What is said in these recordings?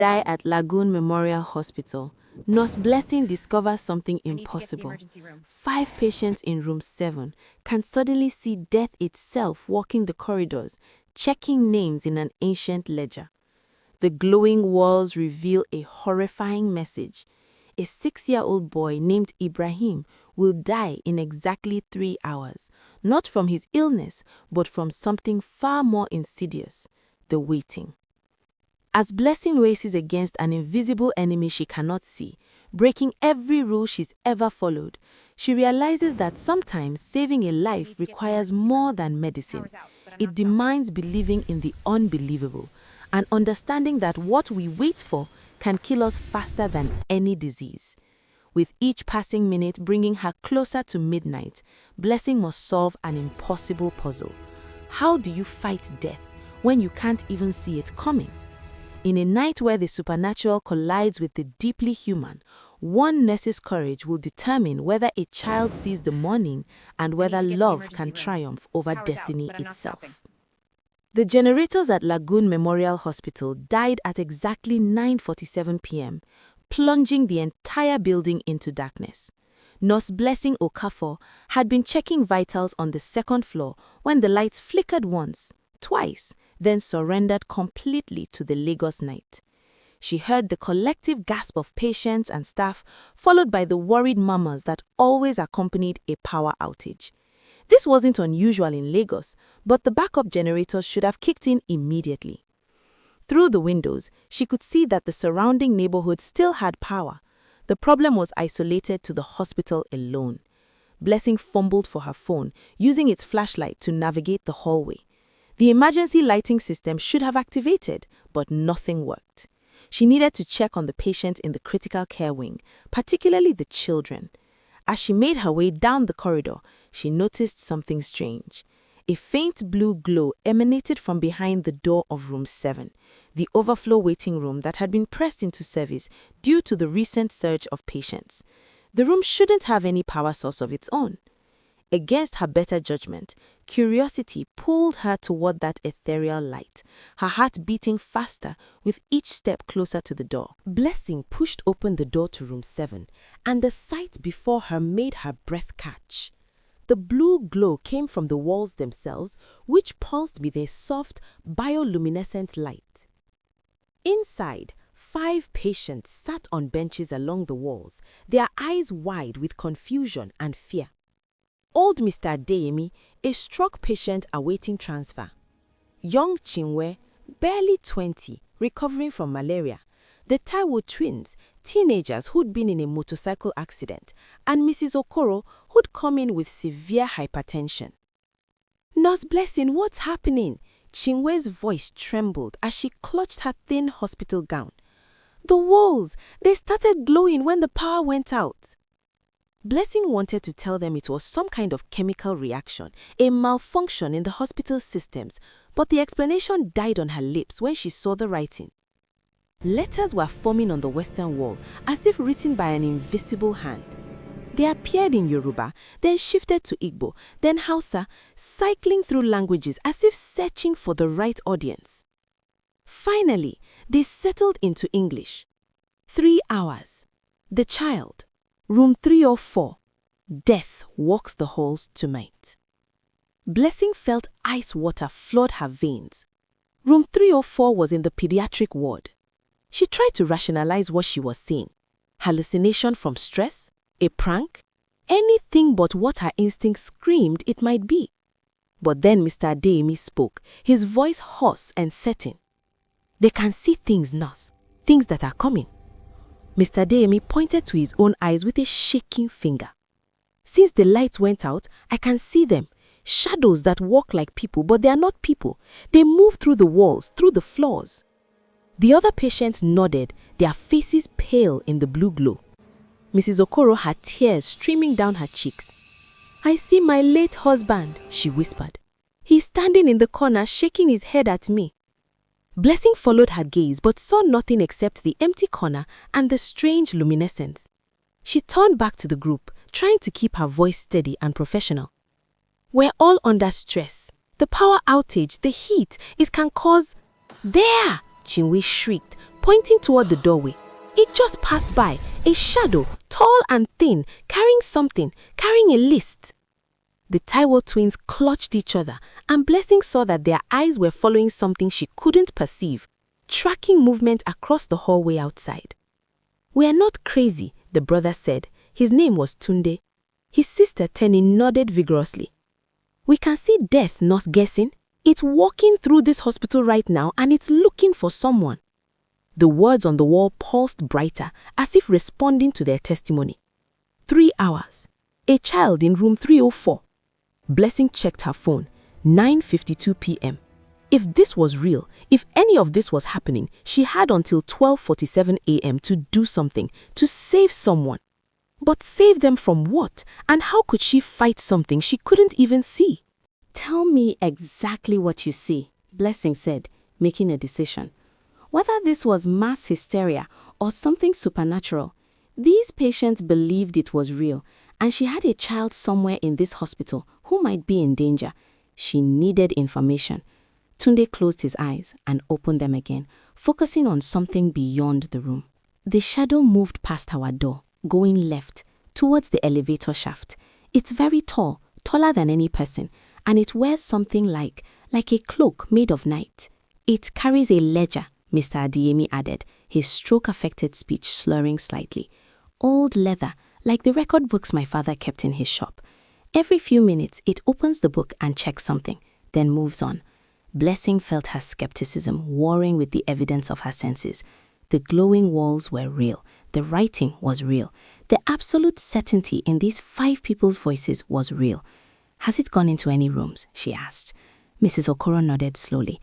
Die at Lagoon Memorial Hospital. Nurse Blessing discovers something impossible. 5 patients in room 7 can suddenly see death itself walking the corridors, checking names in an ancient ledger. The glowing walls reveal a horrifying message. A 6-year-old boy named Ibrahim will die in exactly 3 hours, not from his illness, but from something far more insidious: the waiting. As Blessing races against an invisible enemy she cannot see, breaking every rule she's ever followed, she realizes that sometimes saving a life requires more than medicine. It demands believing in the unbelievable and understanding that what we wait for can kill us faster than any disease. With each passing minute bringing her closer to midnight, Blessing must solve an impossible puzzle. How do you fight death when you can't even see it coming? In a night where the supernatural collides with the deeply human, one nurse's courage will determine whether a child sees the morning and whether love can triumph over destiny itself. The generators at Lagoon Memorial Hospital died at exactly 9:47 p.m., plunging the entire building into darkness. Nurse Blessing Okafor had been checking vitals on the 2nd floor when the lights flickered once, twice, then surrendered completely to the Lagos night. She heard the collective gasp of patients and staff, followed by the worried murmurs that always accompanied a power outage. This wasn't unusual in Lagos, but the backup generators should have kicked in immediately. Through the windows, she could see that the surrounding neighborhood still had power. The problem was isolated to the hospital alone. Blessing fumbled for her phone, using its flashlight to navigate the hallway. The emergency lighting system should have activated, but nothing worked. She needed to check on the patients in the critical care wing, particularly the children. As she made her way down the corridor, she noticed something strange. A faint blue glow emanated from behind the door of room 7, the overflow waiting room that had been pressed into service due to the recent surge of patients. The room shouldn't have any power source of its own. Against her better judgment, curiosity pulled her toward that ethereal light, her heart beating faster with each step closer to the door. Blessing pushed open the door to room 7, and the sight before her made her breath catch. The blue glow came from the walls themselves, which pulsed with a soft, bioluminescent light. Inside, 5 patients sat on benches along the walls, their eyes wide with confusion and fear. Old Mr. Adeyemi, a stroke patient awaiting transfer. Young Chinwe, barely 20, recovering from malaria. The Taiwo twins, teenagers who'd been in a motorcycle accident. And Mrs. Okoro, who'd come in with severe hypertension. Nurse Blessing, what's happening? Chinwe's voice trembled as she clutched her thin hospital gown. The walls, they started glowing when the power went out. Blessing wanted to tell them it was some kind of chemical reaction, a malfunction in the hospital systems, but the explanation died on her lips when she saw the writing. Letters were forming on the western wall, as if written by an invisible hand. They appeared in Yoruba, then shifted to Igbo, then Hausa, cycling through languages as if searching for the right audience. Finally, they settled into English. 3 hours. The child. Room 304. Death walks the halls tonight. Blessing felt ice water flood her veins. Room 304 was in the pediatric ward. She tried to rationalize what she was seeing. Hallucination from stress? A prank? Anything but what her instinct screamed it might be. But then Mr. Adeyemi spoke, his voice hoarse and certain. They can see things, nurse. Things that are coming. Mr. Adeyemi pointed to his own eyes with a shaking finger. Since the lights went out, I can see them. Shadows that walk like people, but they are not people. They move through the walls, through the floors. The other patients nodded, their faces pale in the blue glow. Mrs. Okoro had tears streaming down her cheeks. I see my late husband, she whispered. He's standing in the corner shaking his head at me. Blessing followed her gaze but saw nothing except the empty corner and the strange luminescence. She turned back to the group, trying to keep her voice steady and professional. We're all under stress. The power outage, the heat, it can cause... There! Chinwe shrieked, pointing toward the doorway. It just passed by, a shadow, tall and thin, carrying a list. The Taiwo twins clutched each other, and Blessing saw that their eyes were following something she couldn't perceive, tracking movement across the hallway outside. "We are not crazy," the brother said. His name was Tunde. His sister, Tenny, nodded vigorously. "We can see death, not guessing. It's walking through this hospital right now, and it's looking for someone." The words on the wall pulsed brighter, as if responding to their testimony. 3 hours. A child in room 304. Blessing checked her phone. 9:52 p.m. If this was real, if any of this was happening, she had until 12:47 a.m. to do something, to save someone. But save them from what? And how could she fight something she couldn't even see? "Tell me exactly what you see," Blessing said, making a decision. Whether this was mass hysteria or something supernatural, these patients believed it was real, and she had a child somewhere in this hospital who might be in danger. She needed information. Tunde closed his eyes and opened them again, focusing on something beyond the room. The shadow moved past our door, going left, towards the elevator shaft. It's very tall, taller than any person, and it wears something like a cloak made of night. "It carries a ledger," Mr. Adeyemi added, his stroke-affected speech slurring slightly. "Old leather, like the record books my father kept in his shop. Every few minutes, it opens the book and checks something, then moves on." Blessing felt her skepticism warring with the evidence of her senses. The glowing walls were real. The writing was real. The absolute certainty in these 5 people's voices was real. "Has it gone into any rooms?" she asked. Mrs. Okoro nodded slowly.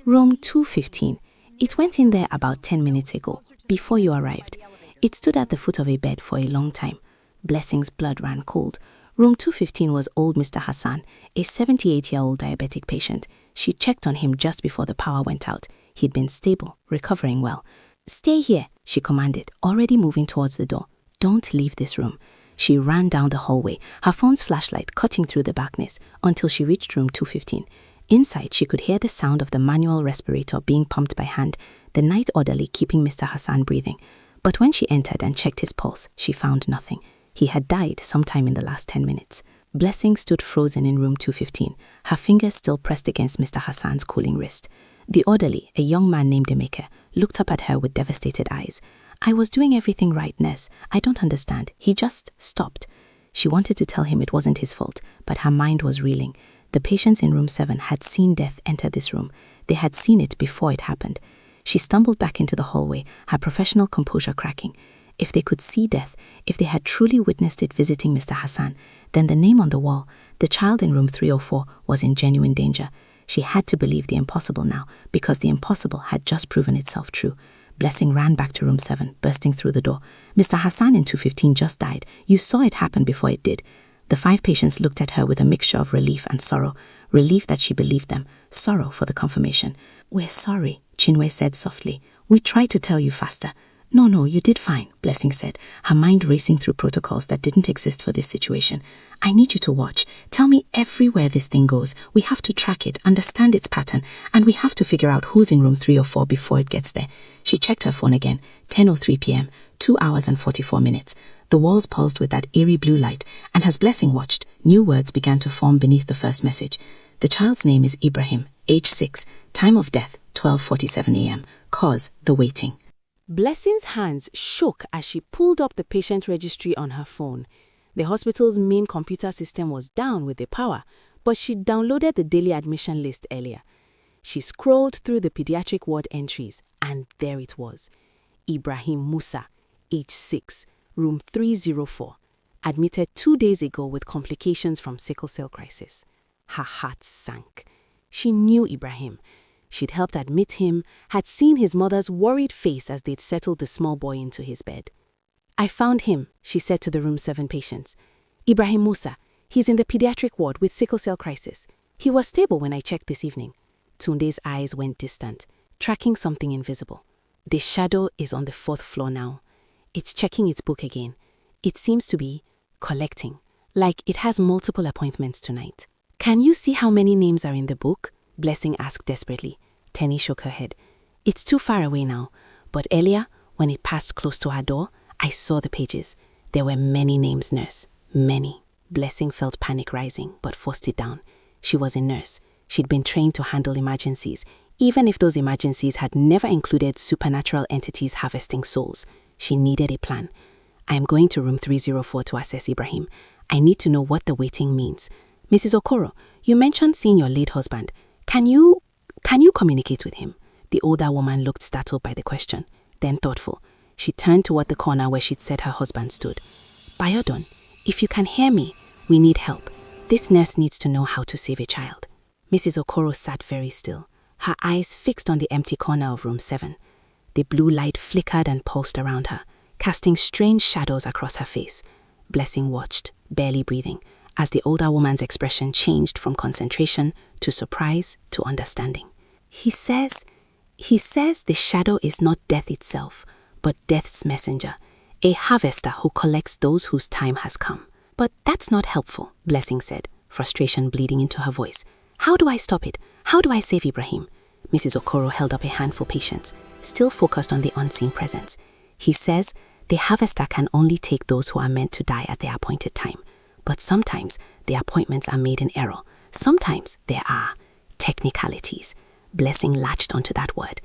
"Room 215. It went in there about 10 minutes ago, before you arrived. It stood at the foot of a bed for a long time." Blessing's blood ran cold. Room 215 was old Mr. Hassan, a 78-year-old diabetic patient. She checked on him just before the power went out. He'd been stable, recovering well. "Stay here," she commanded, already moving towards the door. "Don't leave this room." She ran down the hallway, her phone's flashlight cutting through the darkness, until she reached room 215. Inside, she could hear the sound of the manual respirator being pumped by hand, the night orderly keeping Mr. Hassan breathing. But when she entered and checked his pulse, she found nothing. He had died sometime in the last 10 minutes. Blessing stood frozen in room 215, her fingers still pressed against Mr. Hassan's cooling wrist. The orderly, a young man named Emeka, looked up at her with devastated eyes. "I was doing everything right, nurse. I don't understand. He just stopped." She wanted to tell him it wasn't his fault, but her mind was reeling. The patients in room 7 had seen death enter this room. They had seen it before it happened. She stumbled back into the hallway, her professional composure cracking. If they could see death, if they had truly witnessed it visiting Mr. Hassan, then the name on the wall, the child in room 304, was in genuine danger. She had to believe the impossible now, because the impossible had just proven itself true. Blessing ran back to room 7, bursting through the door. "Mr. Hassan in 215 just died. You saw it happen before it did." The 5 patients looked at her with a mixture of relief and sorrow. Relief that she believed them, sorrow for the confirmation. "We're sorry," Chinwe said softly. "We tried to tell you faster." No, you did fine," Blessing said, her mind racing through protocols that didn't exist for this situation. "I need you to watch. Tell me everywhere this thing goes. We have to track it, understand its pattern, and we have to figure out who's in room 304 before it gets there." She checked her phone again. 10:03 p.m., 2 hours and 44 minutes. The walls pulsed with that eerie blue light, and as Blessing watched, new words began to form beneath the first message. "The child's name is Ibrahim, age 6, time of death, 12:47 a.m., cause, the waiting." Blessing's hands shook as she pulled up the patient registry on her phone. The hospital's main computer system was down with the power, but she'd downloaded the daily admission list earlier. She scrolled through the pediatric ward entries, and there it was. Ibrahim Musa, age 6, room 304, admitted 2 days ago with complications from sickle cell crisis. Her heart sank. She knew Ibrahim. She'd helped admit him, had seen his mother's worried face as they'd settled the small boy into his bed. "I found him," she said to the room 7 patients. "Ibrahim Musa. He's in the pediatric ward with sickle cell crisis. He was stable when I checked this evening." Tunde's eyes went distant, tracking something invisible. "The shadow is on the 4th floor now. It's checking its book again. It seems to be collecting, like it has multiple appointments tonight." "Can you see how many names are in the book?" Blessing asked desperately. Tenny shook her head. "It's too far away now, But earlier, when it passed close to her door, I saw the pages. There were many names, nurse. Many. Blessing felt panic rising, but forced it down. She was a nurse. She'd been trained to handle emergencies, even if those emergencies had never included supernatural entities harvesting souls. She needed a plan. I am going to room 304 to assess Ibrahim. I need to know what the waiting means. Mrs. Okoro, you mentioned seeing your late husband. Can you communicate with him? The older woman looked startled by the question, then thoughtful. She turned toward the corner where she'd said her husband stood. Bayodun, if you can hear me, we need help. This nurse needs to know how to save a child. Mrs. Okoro sat very still, her eyes fixed on the empty corner of room 7. The blue light flickered and pulsed around her, casting strange shadows across her face. Blessing watched, barely breathing, as the older woman's expression changed from concentration to surprise to understanding. He says the shadow is not death itself, but death's messenger, a harvester who collects those whose time has come. But that's not helpful, Blessing said, frustration bleeding into her voice. How do I stop it? How do I save Ibrahim? Mrs. Okoro held up a hand for patience, still focused on the unseen presence. He says the harvester can only take those who are meant to die at their appointed time. But sometimes the appointments are made in error. Sometimes there are technicalities. Blessing latched onto that word.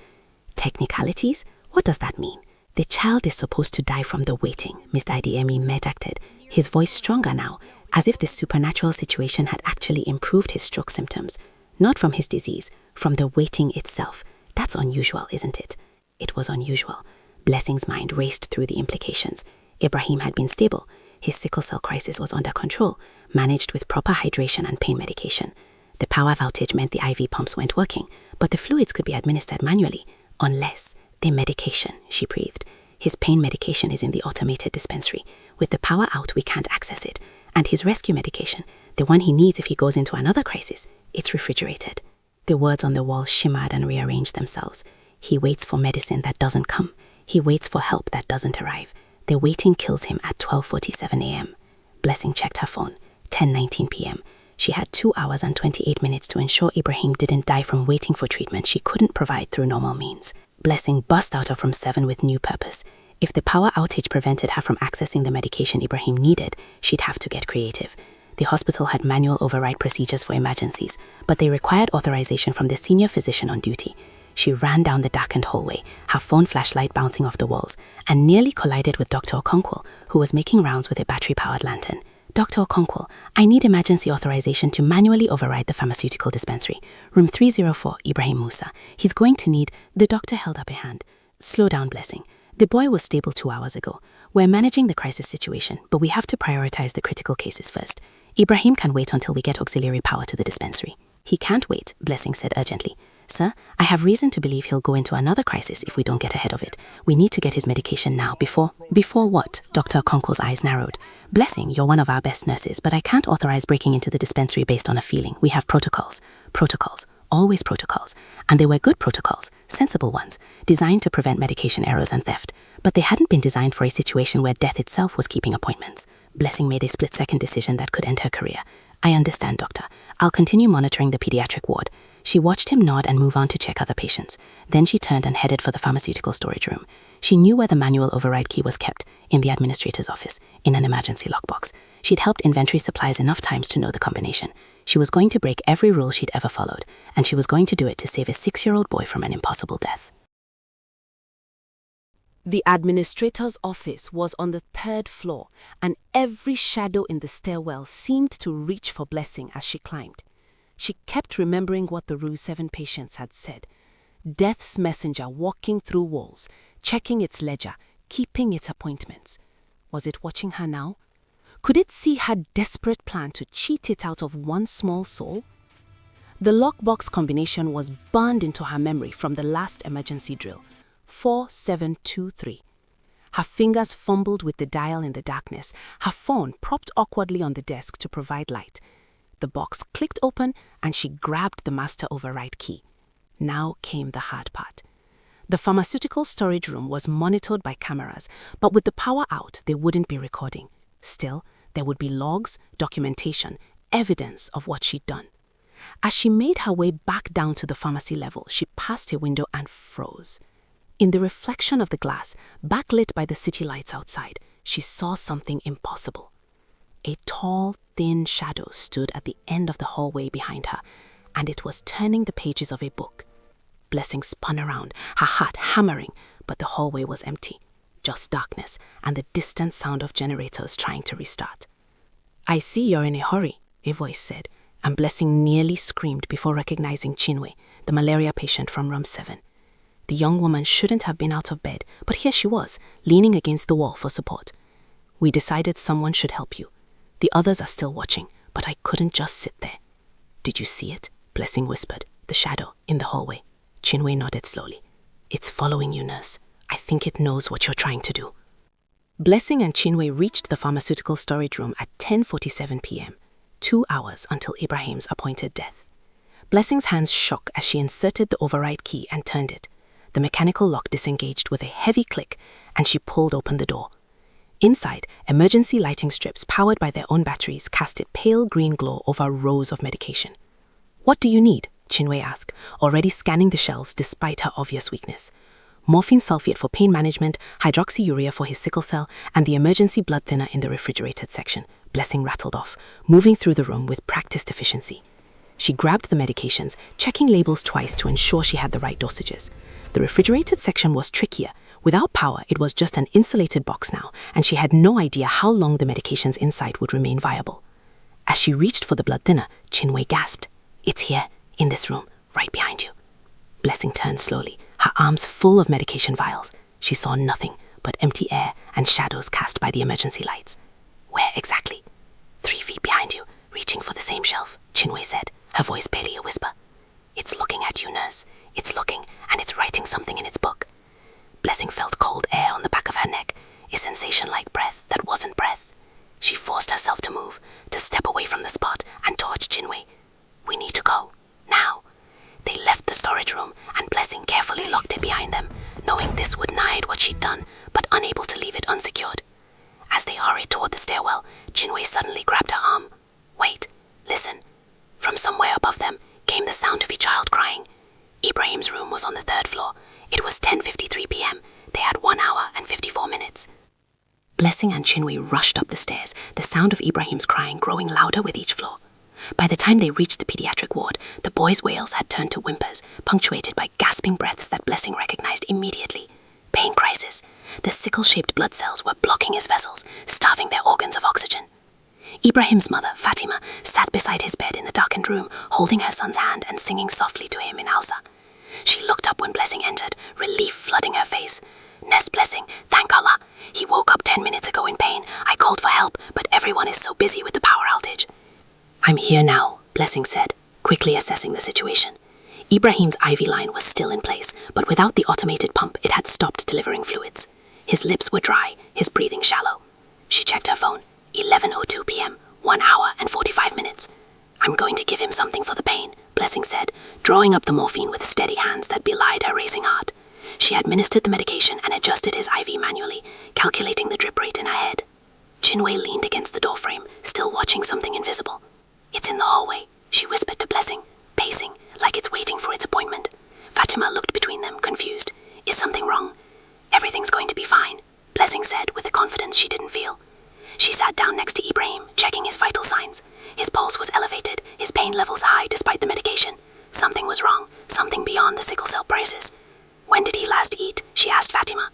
Technicalities? What does that mean? The child is supposed to die from the waiting, Mr. Adeyemi interjected, his voice stronger now, as if the supernatural situation had actually improved his stroke symptoms. Not from his disease, from the waiting itself. That's unusual, isn't it? It was unusual. Blessing's mind raced through the implications. Ibrahim had been stable. His sickle cell crisis was under control, managed with proper hydration and pain medication. The power outage meant the IV pumps weren't working, but the fluids could be administered manually, unless the medication, she breathed. His pain medication is in the automated dispensary. With the power out, we can't access it. And his rescue medication, the one he needs if he goes into another crisis, it's refrigerated. The words on the wall shimmered and rearranged themselves. He waits for medicine that doesn't come. He waits for help that doesn't arrive. The waiting kills him at 12:47 a.m. Blessing checked her phone, 10:19 p.m. She had 2 hours and 28 minutes to ensure Ibrahim didn't die from waiting for treatment she couldn't provide through normal means. Blessing burst out of room 7 with new purpose. If the power outage prevented her from accessing the medication Ibrahim needed, she'd have to get creative. The hospital had manual override procedures for emergencies, but they required authorization from the senior physician on duty. She ran down the darkened hallway, her phone flashlight bouncing off the walls, and nearly collided with Dr. Okonkwo, who was making rounds with a battery-powered lantern. Dr. Okonkwo, I need emergency authorization to manually override the pharmaceutical dispensary. Room 304, Ibrahim Musa. He's going to need... The doctor held up a hand. Slow down, Blessing. The boy was stable 2 hours ago. We're managing the crisis situation, but we have to prioritize the critical cases first. Ibrahim can wait until we get auxiliary power to the dispensary. He can't wait, Blessing said urgently. Sir, I have reason to believe he'll go into another crisis if we don't get ahead of it. We need to get his medication now before what? Dr. Okonkwo's eyes narrowed. Blessing, you're one of our best nurses, but I can't authorize breaking into the dispensary based on a feeling. We have protocols. Protocols. Always protocols. And they were good protocols, sensible ones, designed to prevent medication errors and theft. But they hadn't been designed for a situation where death itself was keeping appointments. Blessing made a split-second decision that could end her career. I understand, doctor. I'll continue monitoring the pediatric ward. She watched him nod and move on to check other patients. Then she turned and headed for the pharmaceutical storage room. She knew where the manual override key was kept, in the administrator's office, in an emergency lockbox. She'd helped inventory supplies enough times to know the combination. She was going to break every rule she'd ever followed, and she was going to do it to save a 6-year-old boy from an impossible death. The administrator's office was on the 3rd floor, and every shadow in the stairwell seemed to reach for Blessing as she climbed. She kept remembering what the Room 7 patients had said. Death's messenger walking through walls, checking its ledger, keeping its appointments. Was it watching her now? Could it see her desperate plan to cheat it out of one small soul? The lockbox combination was burned into her memory from the last emergency drill, 4723. Her fingers fumbled with the dial in the darkness, her phone propped awkwardly on the desk to provide light. The box clicked open and she grabbed the master override key. Now came the hard part. The pharmaceutical storage room was monitored by cameras, but with the power out, they wouldn't be recording. Still, there would be logs, documentation, evidence of what she'd done. As she made her way back down to the pharmacy level, she passed a window and froze. In the reflection of the glass, backlit by the city lights outside, she saw something impossible. A tall, thin shadow stood at the end of the hallway behind her, and it was turning the pages of a book. Blessing spun around, her heart hammering, but the hallway was empty. Just darkness and the distant sound of generators trying to restart. "I see you're in a hurry," a voice said, and Blessing nearly screamed before recognizing Chinwe, the malaria patient from room 7. The young woman shouldn't have been out of bed, but here she was, leaning against the wall for support. "We decided someone should help you. The others are still watching, but I couldn't just sit there." "Did you see it?" Blessing whispered. "The shadow in the hallway." Chinwe nodded slowly. "It's following you, nurse. I think it knows what you're trying to do." Blessing and Chinwe reached the pharmaceutical storage room at 10:47 p.m., 2 hours until Ibrahim's appointed death. Blessing's hands shook as she inserted the override key and turned it. The mechanical lock disengaged with a heavy click, and she pulled open the door. Inside, emergency lighting strips powered by their own batteries cast a pale green glow over rows of medication. "What do you need?" Chinwe asked, already scanning the shelves despite her obvious weakness. "Morphine sulfate for pain management, hydroxyurea for his sickle cell, and the emergency blood thinner in the refrigerated section," Blessing rattled off, moving through the room with practiced efficiency. She grabbed the medications, checking labels twice to ensure she had the right dosages. The refrigerated section was trickier. Without power, it was just an insulated box now, and she had no idea how long the medications inside would remain viable. As she reached for the blood thinner, Chinwe gasped. "It's here, in this room, right behind you." Blessing turned slowly, her arms full of medication vials. She saw nothing but empty air and shadows cast by the emergency lights. "Where exactly?" 3 feet behind you, reaching for the same shelf," Chinwe said, her voice barely a whisper. "It's looking at you, nurse. It's looking, and it's writing something in its book." Blessing felt cold air on the back of her neck, a sensation like breath that wasn't breath. She forced herself to move, to step away from the spot and torch Chinwe. "We need to go, now." They left the storage room, and Blessing carefully locked it behind them, knowing this would hide what she'd done, but unable to leave it unsecured. As they hurried toward the stairwell, Chinwe suddenly grabbed her arm. "Wait, listen." From somewhere above them came the sound of a child crying. Ibrahim's room was on the 3rd floor. It was 10:53 p.m. They had 1 hour and 54 minutes. Blessing and Chinwe rushed up the stairs, the sound of Ibrahim's crying growing louder with each floor. By the time they reached the pediatric ward, the boy's wails had turned to whimpers, punctuated by gasping breaths that Blessing recognized immediately. Pain crisis. The sickle-shaped blood cells were blocking his vessels, starving their organs of oxygen. Ibrahim's mother, Fatima, sat beside his bed in the darkened room, holding her son's hand and singing softly to him in Hausa. She looked up when Blessing entered, relief flooding her face. "Nurse Blessing, thank Allah. He woke up 10 minutes ago in pain. I called for help, but everyone is so busy with the power outage." "I'm here now," Blessing said, quickly assessing the situation. Ibrahim's IV line was still in place, but without the automated pump, it had stopped delivering fluids. His lips were dry, his breathing shallow. She checked her phone. 11:02 p.m., 1 hour and 45 minutes. "I'm going to give him something for the pain," Blessing said, drawing up the morphine with steady hands that belied her racing heart. She administered the medication and adjusted his IV manually, calculating the drip rate in her head. Chinwe leaned against the doorframe, still watching something invisible. "It's in the hallway," she whispered to Blessing, pacing, like it's waiting for its appointment. Fatima looked between them, confused. "Is something wrong?" "Everything's going to be fine," Blessing said with a confidence she didn't feel. She sat down next to Ibrahim, checking his vital signs. His pulse was elevated, his pain levels high despite the medication. Something was wrong, something beyond the sickle cell crisis. "When did he last eat?" she asked Fatima.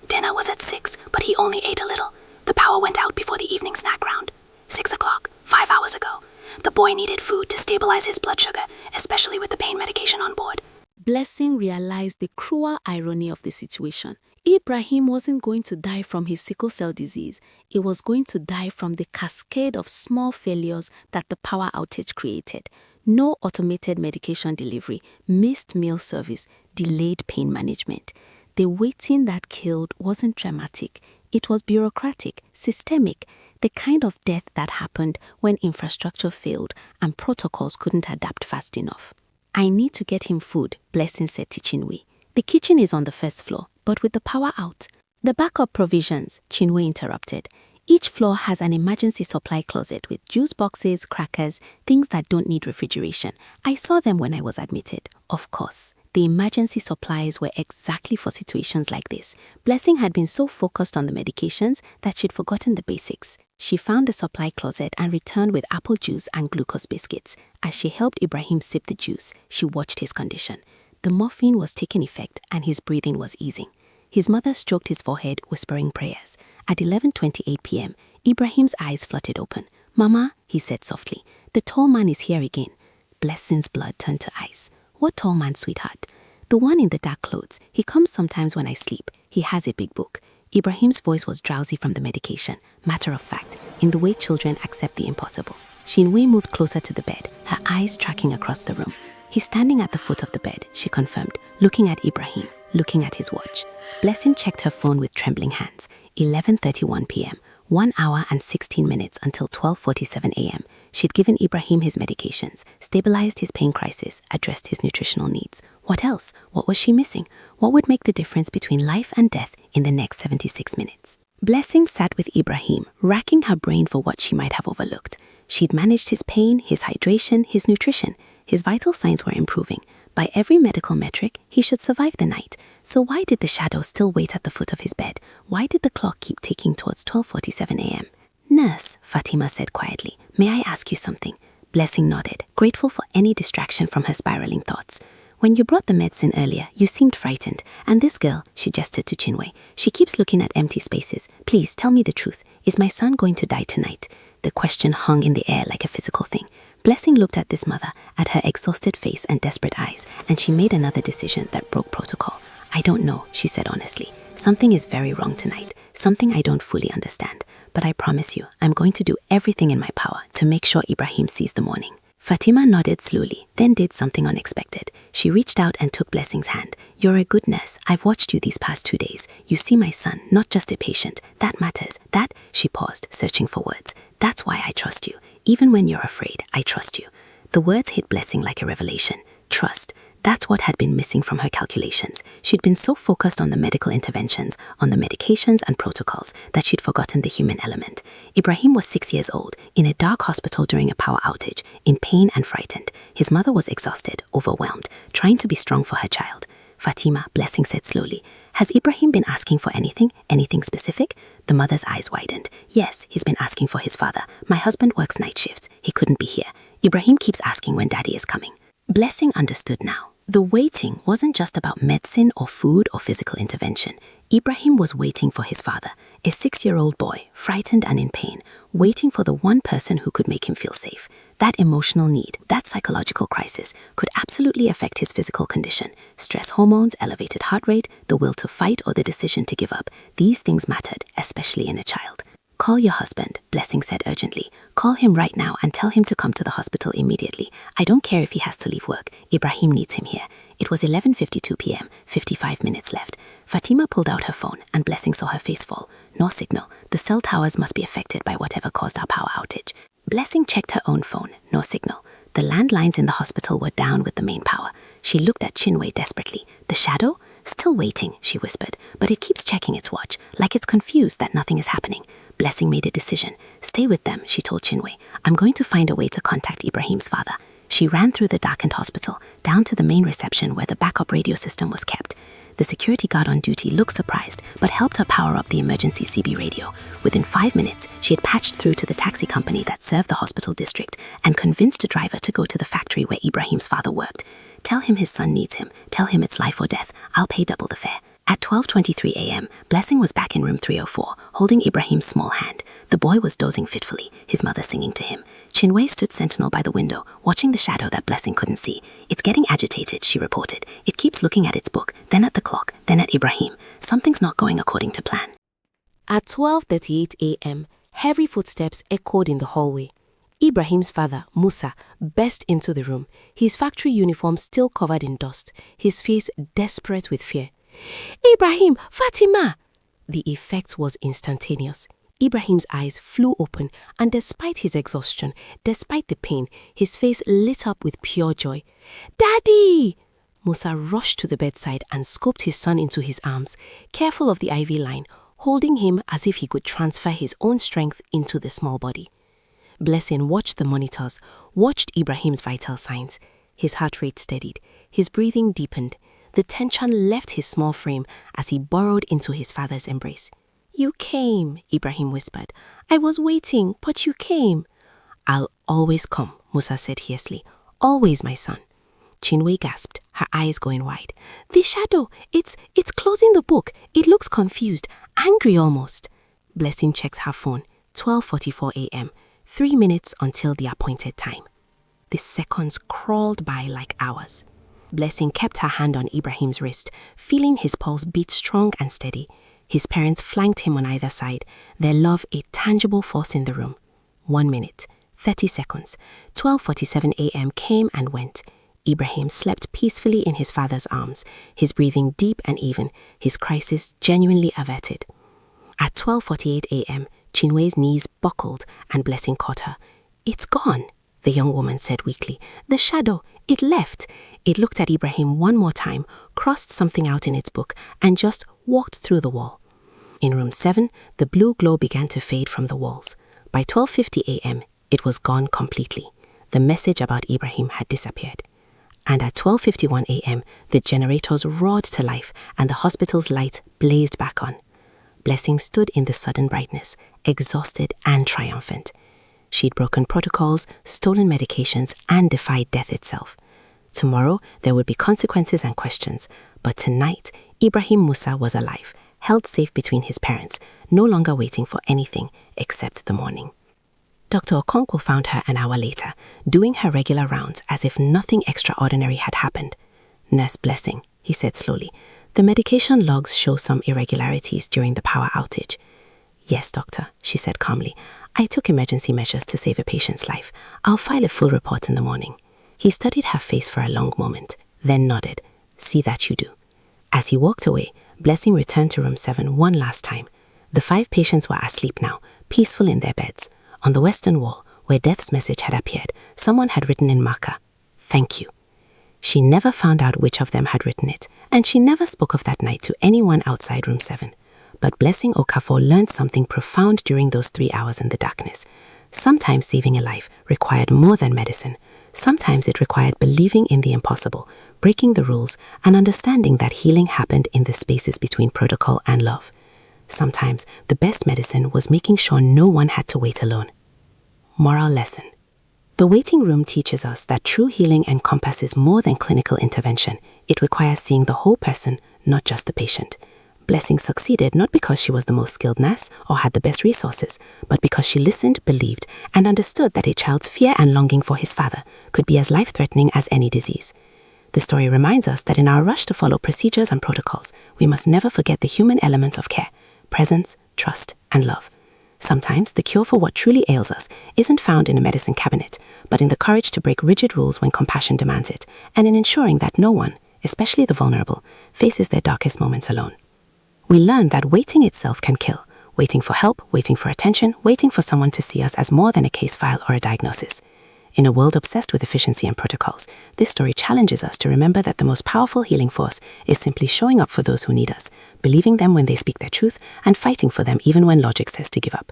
"Dinner was at 6, but he only ate a little. The power went out before the evening snack round. 6 o'clock, 5 hours ago. The boy needed food to stabilize his blood sugar, especially with the pain medication on board." Blessing realized the cruel irony of the situation. Ibrahim wasn't going to die from his sickle cell disease. He was going to die from the cascade of small failures that the power outage created. No automated medication delivery, missed meal service, delayed pain management. The waiting that killed wasn't dramatic. It was bureaucratic, systemic, the kind of death that happened when infrastructure failed and protocols couldn't adapt fast enough. "I need to get him food," Blessing said to Chinwe. "The kitchen is on the 1st floor, but with the power out." "The backup provisions," Chinwe interrupted. "Each floor has an emergency supply closet with juice boxes, crackers, things that don't need refrigeration. I saw them when I was admitted." "Of course. The emergency supplies were exactly for situations like this. Blessing had been so focused on the medications that she'd forgotten the basics. She found the supply closet and returned with apple juice and glucose biscuits. As she helped Ibrahim sip the juice, she watched his condition. The morphine was taking effect and his breathing was easing. His mother stroked his forehead, whispering prayers. At 11:28 p.m., Ibrahim's eyes fluttered open. "Mama," he said softly, "the tall man is here again." Blessing's blood turned to ice. "What tall man, sweetheart?" "The one in the dark clothes. He comes sometimes when I sleep. He has a big book." Ibrahim's voice was drowsy from the medication, matter of fact, in the way children accept the impossible. Shinwei moved closer to the bed, her eyes tracking across the room. "He's standing at the foot of the bed," she confirmed, looking at Ibrahim, looking at his watch. Blessing checked her phone with trembling hands. 11:31 p.m., 1 hour and 16 minutes until 12:47 a.m. She'd given Ibrahim his medications, stabilized his pain crisis, addressed his nutritional needs. What else? What was she missing? What would make the difference between life and death in the next 76 minutes? Blessing sat with Ibrahim, racking her brain for what she might have overlooked. She'd managed his pain, his hydration, his nutrition. His vital signs were improving. By every medical metric, he should survive the night. So why did the shadow still wait at the foot of his bed? Why did the clock keep ticking towards 12:47 a.m.? "Nurse," Fatima said quietly, "may I ask you something?" Blessing nodded, grateful for any distraction from her spiraling thoughts. "When you brought the medicine earlier, you seemed frightened. And this girl," she gestured to Chinwei, "she keeps looking at empty spaces. Please tell me the truth. Is my son going to die tonight?" The question hung in the air like a physical thing. Blessing looked at this mother, at her exhausted face and desperate eyes, and she made another decision that broke protocol. "I don't know," she said honestly. "Something is very wrong tonight, something I don't fully understand. But I promise you, I'm going to do everything in my power to make sure Ibrahim sees the morning." Fatima nodded slowly, then did something unexpected. She reached out and took Blessing's hand. "You're a good nurse. I've watched you these past 2 days. You see my son, not just a patient. That matters. That," she paused, searching for words. "That's why I trust you. Even when you're afraid, I trust you." The words hit Blessing like a revelation. Trust. That's what had been missing from her calculations. She'd been so focused on the medical interventions, on the medications and protocols, that she'd forgotten the human element. Ibrahim was 6 years old, in a dark hospital during a power outage, in pain and frightened. His mother was exhausted, overwhelmed, trying to be strong for her child. "Fatima," Blessing said slowly, "has Ibrahim been asking for anything? Anything specific?" The mother's eyes widened. "Yes, he's been asking for his father. My husband works night shifts. He couldn't be here. Ibrahim keeps asking when daddy is coming." Blessing understood now. The waiting wasn't just about medicine or food or physical intervention. Ibrahim was waiting for his father, a 6-year-old boy, frightened and in pain, waiting for the one person who could make him feel safe. That emotional need, that psychological crisis, could absolutely affect his physical condition. Stress hormones, elevated heart rate, the will to fight or the decision to give up. These things mattered, especially in a child. "Call your husband," Blessing said urgently. "Call him right now and tell him to come to the hospital immediately. I don't care if he has to leave work. Ibrahim needs him here." It was 11:52 p.m., 55 minutes left. Fatima pulled out her phone and Blessing saw her face fall. No signal. The cell towers must be affected by whatever caused our power outage. Blessing checked her own phone. No signal. The landlines in the hospital were down with the main power. She looked at Chinwei desperately. "The shadow?" "Still waiting," she whispered, "but it keeps checking its watch, like it's confused that nothing is happening." Blessing made a decision. "Stay with them," she told Chinwei. "I'm going to find a way to contact Ibrahim's father." She ran through the darkened hospital, down to the main reception where the backup radio system was kept. The security guard on duty looked surprised, but helped her power up the emergency CB radio. Within 5 minutes, she had patched through to the taxi company that served the hospital district and convinced a driver to go to the factory where Ibrahim's father worked. "Tell him his son needs him. Tell him it's life or death. I'll pay double the fare." At 12:23 a.m., Blessing was back in room 304, holding Ibrahim's small hand. The boy was dozing fitfully, his mother singing to him. Chinwei stood sentinel by the window, watching the shadow that Blessing couldn't see. "It's getting agitated," she reported. "It keeps looking at its book, then at the clock, then at Ibrahim. Something's not going according to plan." At 12:38 a.m., heavy footsteps echoed in the hallway. Ibrahim's father, Musa, burst into the room, his factory uniform still covered in dust, his face desperate with fear. "Ibrahim, Fatima!" The effect was instantaneous. Ibrahim's eyes flew open, and despite his exhaustion, despite the pain, his face lit up with pure joy. "Daddy!" Musa rushed to the bedside and scooped his son into his arms, careful of the IV line, holding him as if he could transfer his own strength into the small body. Blessing watched the monitors, watched Ibrahim's vital signs. His heart rate steadied, his breathing deepened, The tension left his small frame as he burrowed into his father's embrace. "You came," Ibrahim whispered. "I was waiting, but you came." "I'll always come," Musa said fiercely. "Always, my son." Chinwe gasped, her eyes going wide. "The shadow, it's closing the book. It looks confused, angry almost." Blessing checks her phone. 12:44 a.m., 3 minutes until the appointed time. The seconds crawled by like hours. Blessing kept her hand on Ibrahim's wrist, feeling his pulse beat strong and steady. His parents flanked him on either side, their love a tangible force in the room. 1 minute, 30 seconds, 12:47 a.m. came and went. Ibrahim slept peacefully in his father's arms, his breathing deep and even, his crisis genuinely averted. At 12:48 a.m., Chinwe's knees buckled and Blessing caught her. "It's gone," the young woman said weakly. "The shadow, it left." It looked at Ibrahim one more time, crossed something out in its book, and just walked through the wall. In room 7, the blue glow began to fade from the walls. By 12:50 a.m., it was gone completely. The message about Ibrahim had disappeared. And at 12:51 a.m., the generators roared to life and the hospital's light blazed back on. Blessing stood in the sudden brightness, exhausted and triumphant. She'd broken protocols, stolen medications, and defied death itself. Tomorrow, there would be consequences and questions, but tonight, Ibrahim Musa was alive, held safe between his parents, no longer waiting for anything except the morning. Dr. Okonkwo found her an hour later, doing her regular rounds as if nothing extraordinary had happened. "Nurse Blessing," he said slowly, "the medication logs show some irregularities during the power outage." "Yes, doctor," she said calmly. "I took emergency measures to save a patient's life. I'll file a full report in the morning." He studied her face for a long moment, then nodded. "See that you do." As he walked away, Blessing returned to room 7 one last time. The 5 patients were asleep now, peaceful in their beds. On the western wall, where death's message had appeared, someone had written in marker, "Thank you." She never found out which of them had written it, and she never spoke of that night to anyone outside room 7. But Blessing Okafor learned something profound during those 3 hours in the darkness. Sometimes saving a life required more than medicine. Sometimes it required believing in the impossible, breaking the rules, and understanding that healing happened in the spaces between protocol and love. Sometimes the best medicine was making sure no one had to wait alone. Moral lesson. The waiting room teaches us that true healing encompasses more than clinical intervention. It requires seeing the whole person, not just the patient. Blessing succeeded not because she was the most skilled nurse or had the best resources, but because she listened, believed, and understood that a child's fear and longing for his father could be as life-threatening as any disease. The story reminds us that in our rush to follow procedures and protocols, we must never forget the human elements of care: presence, trust, and love. Sometimes the cure for what truly ails us isn't found in a medicine cabinet, but in the courage to break rigid rules when compassion demands it, and in ensuring that no one, especially the vulnerable, faces their darkest moments alone. We learn that waiting itself can kill. Waiting for help, waiting for attention, waiting for someone to see us as more than a case file or a diagnosis. In a world obsessed with efficiency and protocols, this story challenges us to remember that the most powerful healing force is simply showing up for those who need us, believing them when they speak their truth, and fighting for them even when logic says to give up.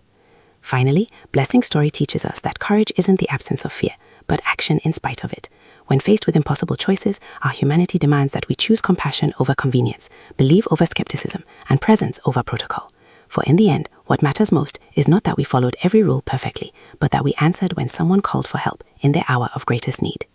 Finally, Blessing's story teaches us that courage isn't the absence of fear, but action in spite of it. When faced with impossible choices, our humanity demands that we choose compassion over convenience, belief over skepticism, and presence over protocol. For in the end, what matters most is not that we followed every rule perfectly, but that we answered when someone called for help in their hour of greatest need.